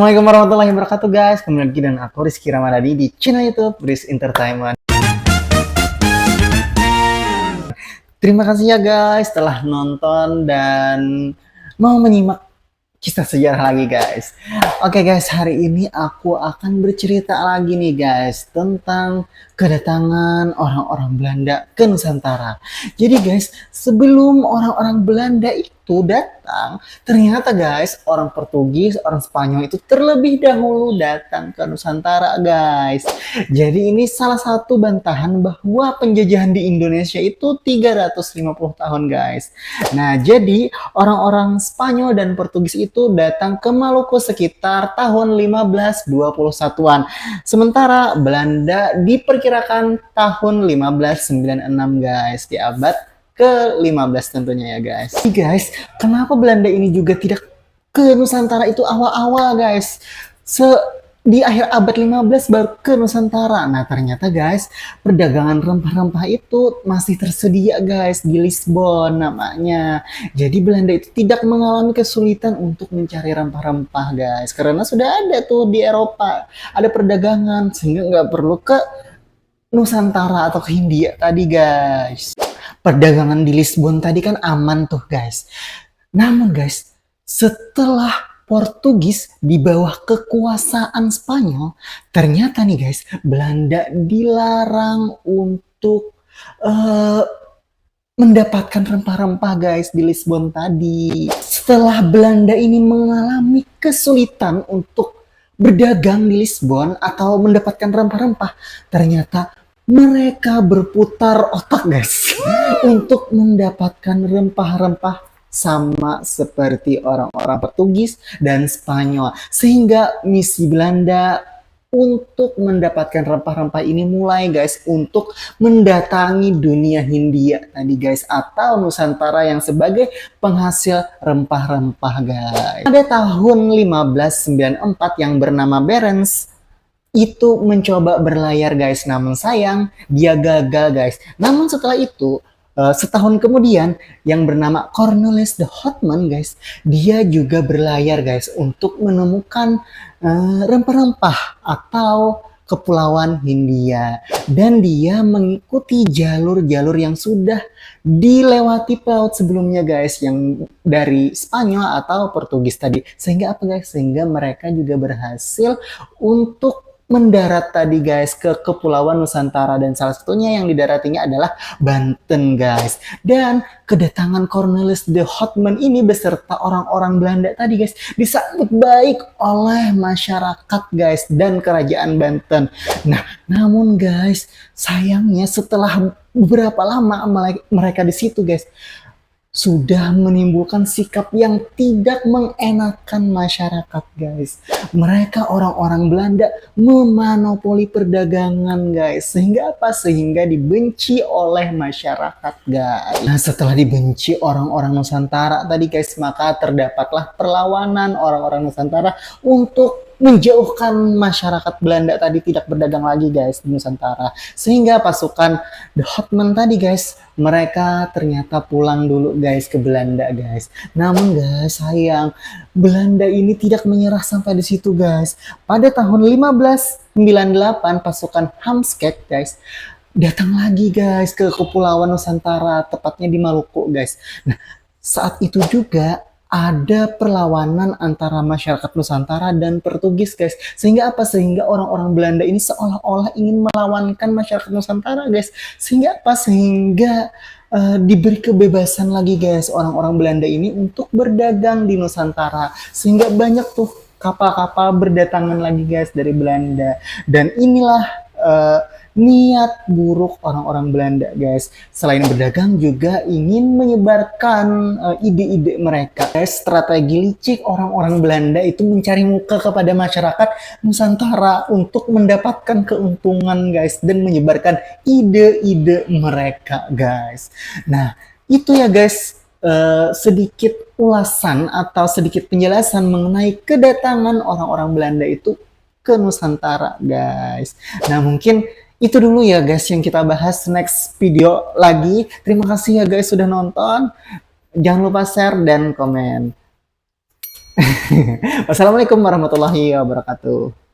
Assalamualaikum warahmatullahi wabarakatuh guys. Kembali lagi dengan aku Rizky Ramadhani di channel YouTube Riz Entertainment. Terima kasih ya guys telah nonton dan mau menyimak kisah sejarah lagi guys. Oke guys, hari ini aku akan bercerita lagi nih guys tentang kedatangan orang-orang Belanda ke Nusantara. Jadi guys, sebelum orang-orang Belanda itu datang, ternyata guys orang Portugis, orang Spanyol itu terlebih dahulu datang ke Nusantara guys. Jadi ini salah satu bantahan bahwa penjajahan di Indonesia itu 350 tahun guys. Nah, jadi orang-orang Spanyol dan Portugis itu datang ke Maluku sekitar tahun 1521-an. Sementara Belanda diperkirakan tahun 1596 guys, di abad ke-15 tentunya ya guys. Jadi guys, kenapa Belanda ini juga tidak ke Nusantara itu awal-awal guys? Di akhir abad 15 baru ke Nusantara. Nah, ternyata guys, perdagangan rempah-rempah itu masih tersedia guys di Lisbon namanya. Jadi Belanda itu tidak mengalami kesulitan untuk mencari rempah-rempah guys, karena sudah ada tuh di Eropa, ada perdagangan, sehingga nggak perlu ke Nusantara atau ke Hindia tadi guys. Perdagangan di Lisbon tadi kan aman tuh guys. Namun guys, setelah Portugis di bawah kekuasaan Spanyol, ternyata nih guys, Belanda dilarang untuk mendapatkan rempah-rempah guys di Lisbon tadi. Setelah Belanda ini mengalami kesulitan untuk berdagang di Lisbon atau mendapatkan rempah-rempah, ternyata mereka berputar otak guys untuk mendapatkan rempah-rempah sama seperti orang-orang Portugis dan Spanyol, sehingga misi Belanda untuk mendapatkan rempah-rempah ini mulai guys untuk mendatangi dunia Hindia tadi guys, atau Nusantara yang sebagai penghasil rempah-rempah guys. Pada tahun 1594 yang bernama Barents itu mencoba berlayar guys, namun sayang dia gagal guys. Namun setelah itu setahun kemudian yang bernama Cornelis de Houtman guys, dia juga berlayar guys untuk menemukan rempah-rempah atau kepulauan Hindia, dan dia mengikuti jalur-jalur yang sudah dilewati pelaut sebelumnya guys, yang dari Spanyol atau Portugis tadi. Sehingga apa guys? Sehingga mereka juga berhasil untuk mendarat tadi guys ke kepulauan Nusantara, dan salah satunya yang didaratinya adalah Banten guys. Dan kedatangan Cornelis de Houtman ini beserta orang-orang Belanda tadi guys disambut baik oleh masyarakat guys dan kerajaan Banten. Nah, namun guys, sayangnya setelah beberapa lama mereka di situ guys, sudah menimbulkan sikap yang tidak mengenakan masyarakat guys. Mereka orang-orang Belanda memonopoli perdagangan guys, sehingga apa? Sehingga dibenci oleh masyarakat guys. Nah, setelah dibenci orang-orang Nusantara tadi guys, maka terdapatlah perlawanan orang-orang Nusantara untuk menjauhkan masyarakat Belanda tadi tidak berdagang lagi guys di Nusantara. Sehingga pasukan de Houtman tadi guys, mereka ternyata pulang dulu guys ke Belanda guys. Namun guys, sayang, Belanda ini tidak menyerah sampai di situ guys. Pada tahun 1598 pasukan Hamskeck guys datang lagi guys ke kepulauan Nusantara, tepatnya di Maluku guys. Nah, saat itu juga ada perlawanan antara masyarakat Nusantara dan Portugis guys. Sehingga apa? Sehingga orang-orang Belanda ini seolah-olah ingin melawankan masyarakat Nusantara guys. Sehingga apa? Sehingga diberi kebebasan lagi guys orang-orang Belanda ini untuk berdagang di Nusantara. Sehingga banyak tuh kapal-kapal berdatangan lagi guys dari Belanda. Dan inilah niat buruk orang-orang Belanda guys. Selain berdagang juga ingin menyebarkan ide-ide mereka guys. Strategi licik orang-orang Belanda itu mencari muka kepada masyarakat Nusantara untuk mendapatkan keuntungan guys, dan menyebarkan ide-ide mereka guys. Nah, itu ya guys, sedikit ulasan atau sedikit penjelasan mengenai kedatangan orang-orang Belanda itu ke Nusantara guys. Nah, mungkin itu dulu ya guys yang kita bahas. Next video lagi. Terima kasih ya guys sudah nonton. Jangan lupa share dan komen. Wassalamualaikum warahmatullahi wabarakatuh.